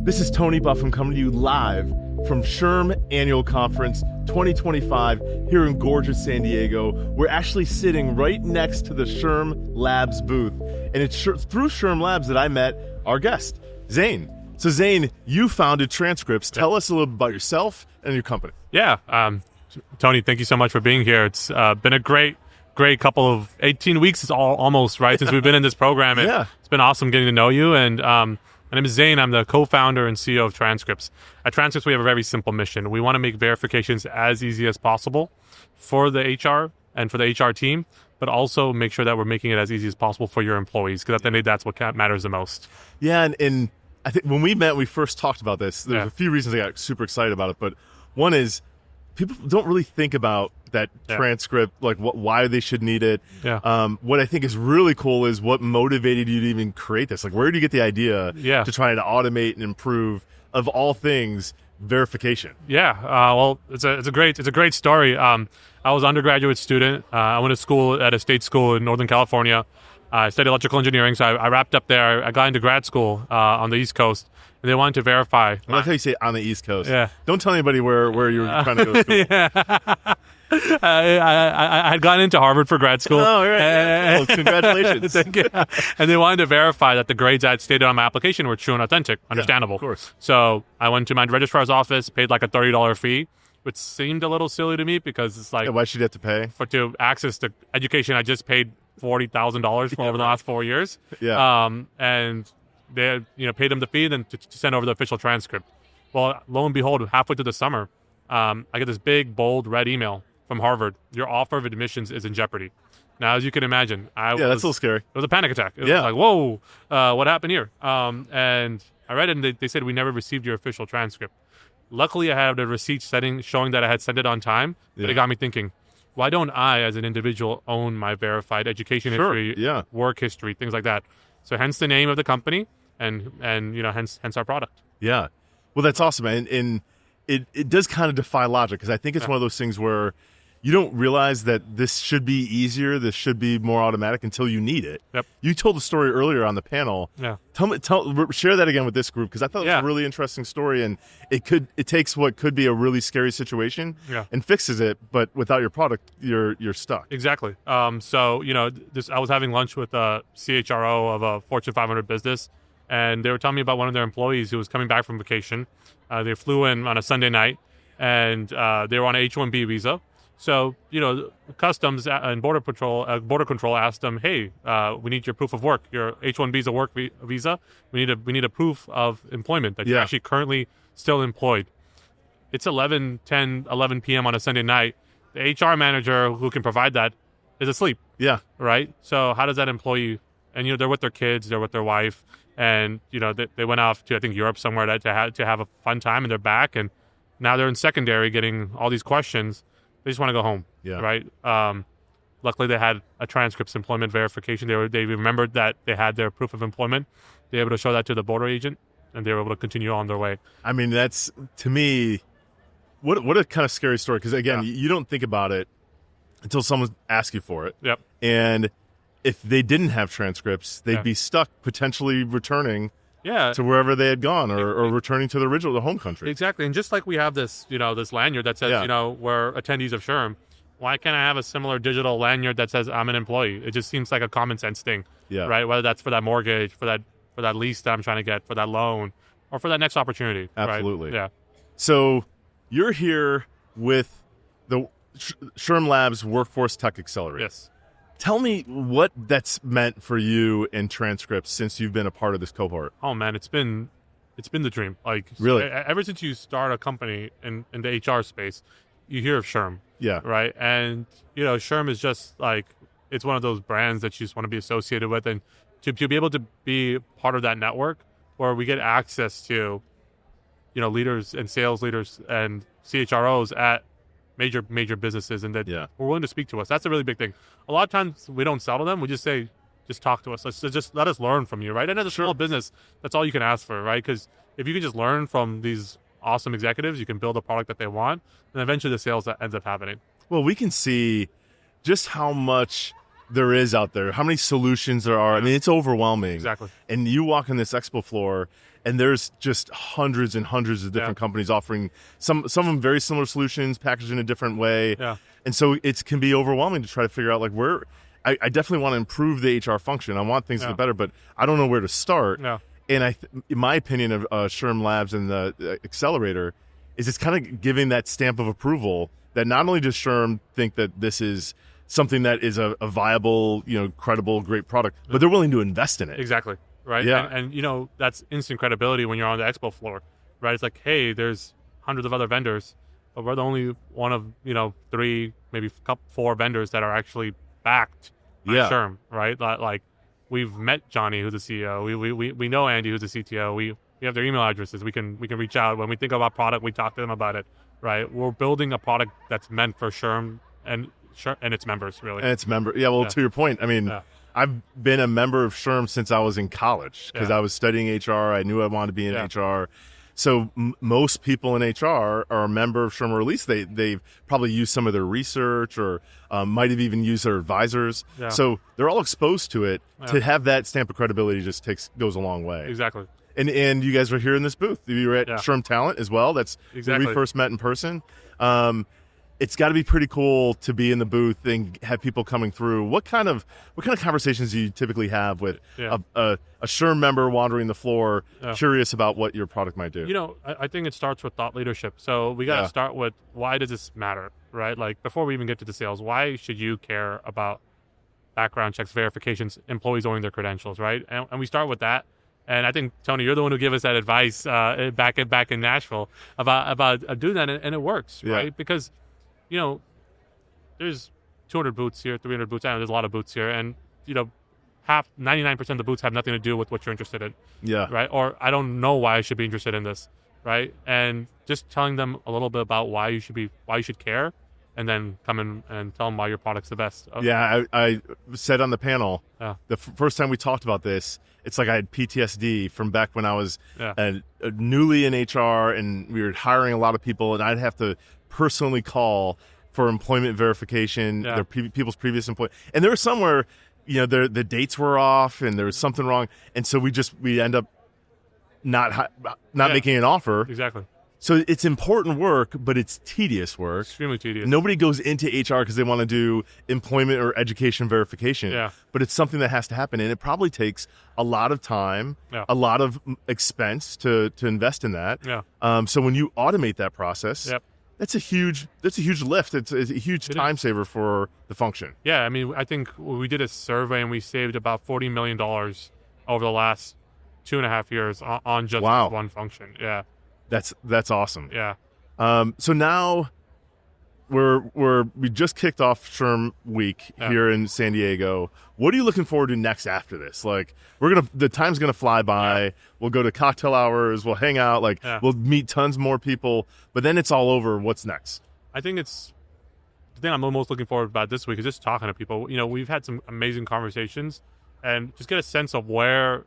This is Tony Buffum coming to you live from SHRM Annual Conference 2025 here in gorgeous San Diego. We're actually sitting right next to the SHRM Labs booth. And it's through SHRM Labs that I met our guest, Zain. So Zain, you founded TransCrypts. Tell us a little bit about yourself and your company. Yeah, Tony, thank you so much for being here. It's been a great couple of 18 weeks. It's almost right since we've been in this program. It's been awesome getting to know you. And my name is Zain. I'm the co-founder and CEO of TransCrypts. At TransCrypts, we have a very simple mission. We want to make verifications as easy as possible for the HR and for the HR team, but also make sure that we're making it as easy as possible for your employees, because at the end of the day, that's what matters the most. Yeah, and I think when we met, we first talked about this. There's a few reasons I got super excited about it, but one is people don't really think about that transcript, like why they should need it. What I think is really cool is what motivated you to even create this. Like, where did you get the idea to try to automate and improve, of all things, verification? Well, it's a great story. I was an undergraduate student. I went to school at a state school in Northern California. I studied electrical engineering, so I wrapped up there. I got into grad school on the East Coast, and they wanted to verify. I like how you say on the East Coast. Don't tell anybody where you were trying to go to school. I had gotten into Harvard for grad school. Oh, right. Well, congratulations. Thank you. And they wanted to verify that the grades I had stated on my application were true and authentic. Understandable. Of course. So I went to my registrar's office, paid like a $30 fee, which seemed a little silly to me because it's like... why should you have to pay? To access the education I just paid $40,000 for over the last 4 years. And they paid them the fee, then to send over the official transcript. Well, lo and behold, halfway through the summer, I get this big, bold, red email from Harvard. Your offer of admissions is in jeopardy. Now, as you can imagine, that's a little scary. It was a panic attack. It was like, whoa, what happened here? And I read it, and they said, we never received your official transcript. Luckily, I had a receipt showing that I had sent it on time, but it got me thinking, why don't I, as an individual, own my verified education history, work history, things like that? So hence the name of the company, and hence our product. Yeah. Well, that's awesome. And it does kind of defy logic, because I think it's one of those things where you don't realize that this should be easier, this should be more automatic until you need it. Yep. You told the story earlier on the panel. Share that again with this group, because I thought it was a really interesting story, and it takes what could be a really scary situation and fixes it, but without your product, you're stuck. Exactly. I was having lunch with a CHRO of a Fortune 500 business, and they were telling me about one of their employees who was coming back from vacation. They flew in on a Sunday night, and they were on an H-1B visa. So, Customs and Border Control asked them, hey, we need your proof of work. Your H-1B is a work visa. We need a proof of employment that you're actually currently still employed. It's 11 p.m. on a Sunday night. The HR manager who can provide that is asleep. Yeah. Right? So how does that employee, and, they're with their kids, they're with their wife, and, they went off to, I think, Europe somewhere to have a fun time, and they're back, and now they're in secondary getting all these questions. They just want to go home, right? Luckily, they had a TransCrypts employment verification. They remembered that they had their proof of employment. They were able to show that to the border agent, and they were able to continue on their way. I mean, that's, to me, what a kind of scary story. Because, again, you don't think about it until someone asks you for it. Yep. And if they didn't have transcripts, they'd be stuck potentially returning to wherever they had gone, or returning to the home country. Exactly. And just like we have this, this lanyard that says, we're attendees of SHRM, why can't I have a similar digital lanyard that says I'm an employee? It just seems like a common sense thing, right? Whether that's for that mortgage, for that lease that I'm trying to get, for that loan, or for that next opportunity. Absolutely. Right? Yeah. So you're here with the SHRM Labs Workforce Tech Accelerator. Yes. Tell me what that's meant for you and TransCrypts since you've been a part of this cohort. Oh man, it's been the dream. Like, really, ever since you start a company in the HR space, you hear of SHRM. Yeah. Right. And SHRM is just like, it's one of those brands that you just want to be associated with, and to be able to be part of that network where we get access to, leaders and sales leaders and CHROs at major businesses, and that we're willing to speak to us. That's a really big thing. A lot of times we don't sell to them. We just say, just talk to us. Just let us learn from you, right? And as a small business, that's all you can ask for, right? Because if you can just learn from these awesome executives, you can build a product that they want, and eventually the sales that ends up happening. Well, we can see just how much there is out there, how many solutions there are. I mean, it's overwhelming. Exactly. And you walk on this expo floor, and there's just hundreds and hundreds of different companies offering some of them very similar solutions packaged in a different way. Yeah. And so it can be overwhelming to try to figure out like where I definitely want to improve the HR function. I want things to get better, but I don't know where to start. Yeah. And in my opinion of SHRM Labs and the accelerator is it's kind of giving that stamp of approval that not only does SHRM think that this is something that is a viable, credible, great product, but they're willing to invest in it. Exactly. Right. Yeah. And that's instant credibility when you're on the expo floor, right? It's like, hey, there's hundreds of other vendors, but we're the only one of, 3, maybe 4 vendors that are actually backed by SHRM, right? Like we've met Johnny, who's the CEO. We know Andy, who's the CTO. We have their email addresses. We can reach out. When we think about product, we talk to them about it, right? We're building a product that's meant for SHRM and its members, really. And its member. Yeah, well, to your point, I mean, I've been a member of SHRM since I was in college because I was studying HR. I knew I wanted to be in HR. So most people in HR are a member of SHRM, or at least they've probably used some of their research or might have even used their advisors. Yeah. So they're all exposed to it. Yeah. To have that stamp of credibility just goes a long way. Exactly. And you guys were here in this booth. You were at SHRM Talent as well. That's where we first met in person. It's got to be pretty cool to be in the booth and have people coming through. What kind of conversations do you typically have with a SHRM member wandering the floor, curious about what your product might do? I think it starts with thought leadership. So we got to start with, why does this matter, right? Like before we even get to the sales, why should you care about background checks, verifications, employees owning their credentials, right? And we start with that. And I think, Tony, you're the one who gave us that advice back in Nashville about doing that, and it works, right? Because there's 200 booths here, 300 booths. I know there's a lot of booths here, and 99% of the booths have nothing to do with what you're interested in. Yeah. Right. Or I don't know why I should be interested in this. Right. And just telling them a little bit about why you should care, and then come in and tell them why your product's the best. Yeah. I said on the panel the first time we talked about this, it's like I had PTSD from back when I was newly in HR and we were hiring a lot of people, and I'd have to personally call for employment verification, their people's previous employment. And there was somewhere, the dates were off and there was something wrong. And so we end up not making an offer. Exactly. So it's important work, but it's tedious work. Extremely tedious. Nobody goes into HR because they want to do employment or education verification. Yeah. But it's something that has to happen, and it probably takes a lot of time, a lot of expense to invest in that. Yeah. So when you automate that process, that's a huge lift. It's a huge time saver for the function. Yeah, I mean, I think we did a survey and we saved about $40 million over the last 2.5 years on just this one function. Yeah. That's awesome. Yeah. So now we just kicked off SHRM Week here in San Diego. What are you looking forward to next after this? Like the time's gonna fly by. Yeah. We'll go to cocktail hours. We'll hang out. We'll meet tons more people. But then it's all over. What's next? I think the thing I'm most looking forward about this week is just talking to people. We've had some amazing conversations, and just get a sense of where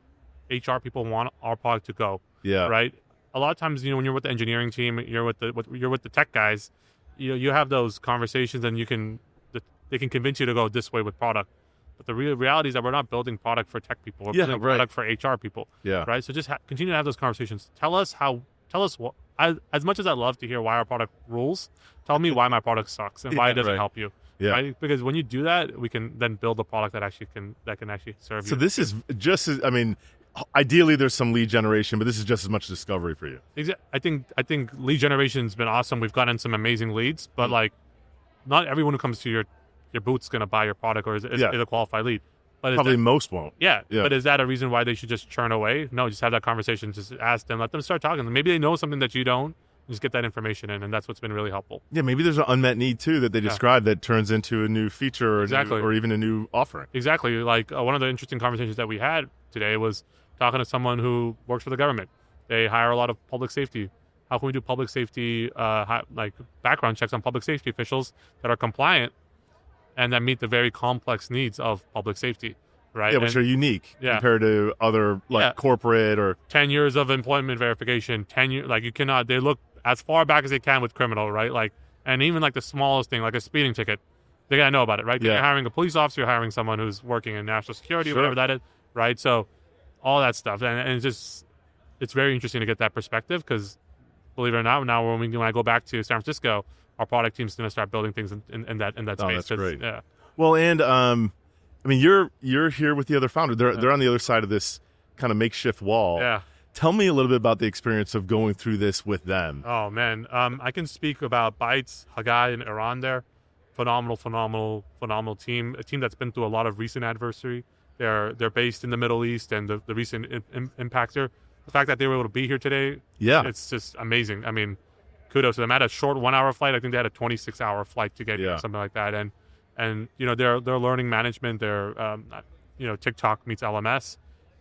HR people want our product to go. Yeah. Right. A lot of times, when you're with the engineering team, you're with the tech guys, you have those conversations, and they can convince you to go this way with product. But the reality is that we're not building product for tech people. We're building product for HR people. Yeah. Right. So just continue to have those conversations. Tell us what. As much as I love to hear why our product rules, tell me why my product sucks and why it doesn't help you. Yeah. Right? Because when you do that, we can then build a product that can actually serve you. So this is just as, ideally there's some lead generation, but this is just as much discovery for you. I think lead generation's been awesome. We've gotten some amazing leads, but not everyone who comes to your booth's going to buy your product or is a qualified lead. But probably most won't. Yeah. But is that a reason why they should just churn away? No, just have that conversation. Just ask them. Let them start talking. Maybe they know something that you don't. Just get that information in, and that's what's been really helpful. Yeah, maybe there's an unmet need, too, that they describe that turns into a new feature or even a new offering. Exactly. One of the interesting conversations that we had today was talking to someone who works for the government. They hire a lot of public safety. How can we do public safety, background checks on public safety officials that are compliant and that meet the very complex needs of public safety, right? Yeah, which are unique compared to other corporate or 10 years of employment verification. 10 years, you cannot. They look as far back as they can with criminal, right? And even the smallest thing, like a speeding ticket, they gotta know about it, right? Yeah. You're hiring a police officer, you're hiring someone who's working in national security, whatever that is, right? So all that stuff, and it's it's very interesting to get that perspective because, believe it or not, now when I go back to San Francisco, our product team's going to start building things in that space. Oh, that's great. Yeah. Well, and I mean, you're here with the other founder. They're on the other side of this kind of makeshift wall. Yeah. Tell me a little bit about the experience of going through this with them. Oh man, I can speak about Bytes, Hagai, and Iran there. Phenomenal team. A team that's been through a lot of recent adversity. They're based in the Middle East, and the recent impact there. The fact that they were able to be here today, it's just amazing. I mean, kudos to them. I had a short 1 hour flight. I think they had a 26-hour flight to get here, something like that. And they're learning management. They're TikTok meets LMS.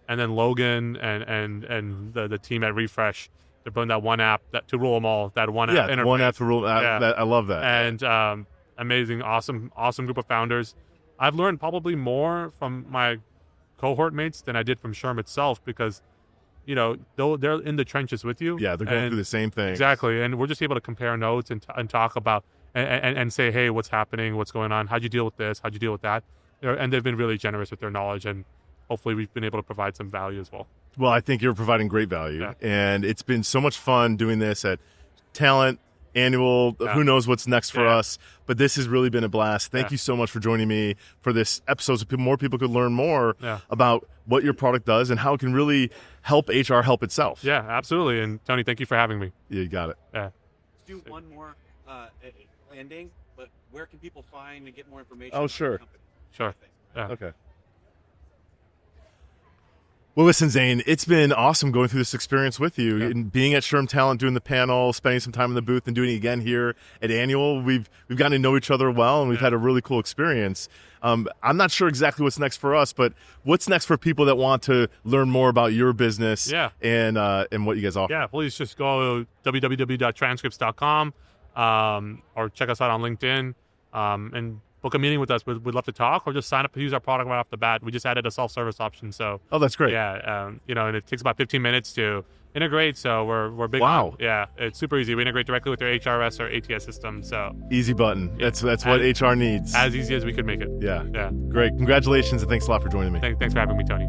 And then Logan and the team at Refresh, they're building that one app to rule them all. That one app interface. One app to rule. I love that. And amazing, awesome group of founders. I've learned probably more from my cohort mates than I did from SHRM itself because, they're in the trenches with you. Yeah, they're going through the same thing. Exactly, and we're just able to compare notes and talk about and say, hey, what's happening? What's going on? How'd you deal with this? How'd you deal with that? And they've been really generous with their knowledge and. Hopefully we've been able to provide some value as well. Well, I think you're providing great value. Yeah. And it's been so much fun doing this at Talent, Annual, who knows what's next for us. But this has really been a blast. Thank you so much for joining me for this episode so more people could learn more about what your product does and how it can really help HR help itself. Yeah, absolutely. And Tony, thank you for having me. Yeah, you got it. Yeah. Let's do one more landing, but where can people find and get more information? Oh, sure. Sure. Yeah. Okay. Well, listen, Zain, it's been awesome going through this experience with you and being at SHRM Talent, doing the panel, spending some time in the booth, and doing it again here at Annual. We've gotten to know each other well, and we've had a really cool experience. I'm not sure exactly what's next for us, but what's next for people that want to learn more about your business and what you guys offer? Yeah, please just go to www.transcripts.com or check us out on LinkedIn and book a meeting with us. We'd love to talk, or just sign up to use our product right off the bat. We just added a self-service option, so that's great. Yeah, and it takes about 15 minutes to integrate. So we're big. Wow. Yeah, it's super easy. We integrate directly with their HRS or ATS system. So easy button. That's what HR needs. As easy as we could make it. Yeah. Great. Congratulations and thanks a lot for joining me. Thanks for having me, Tony.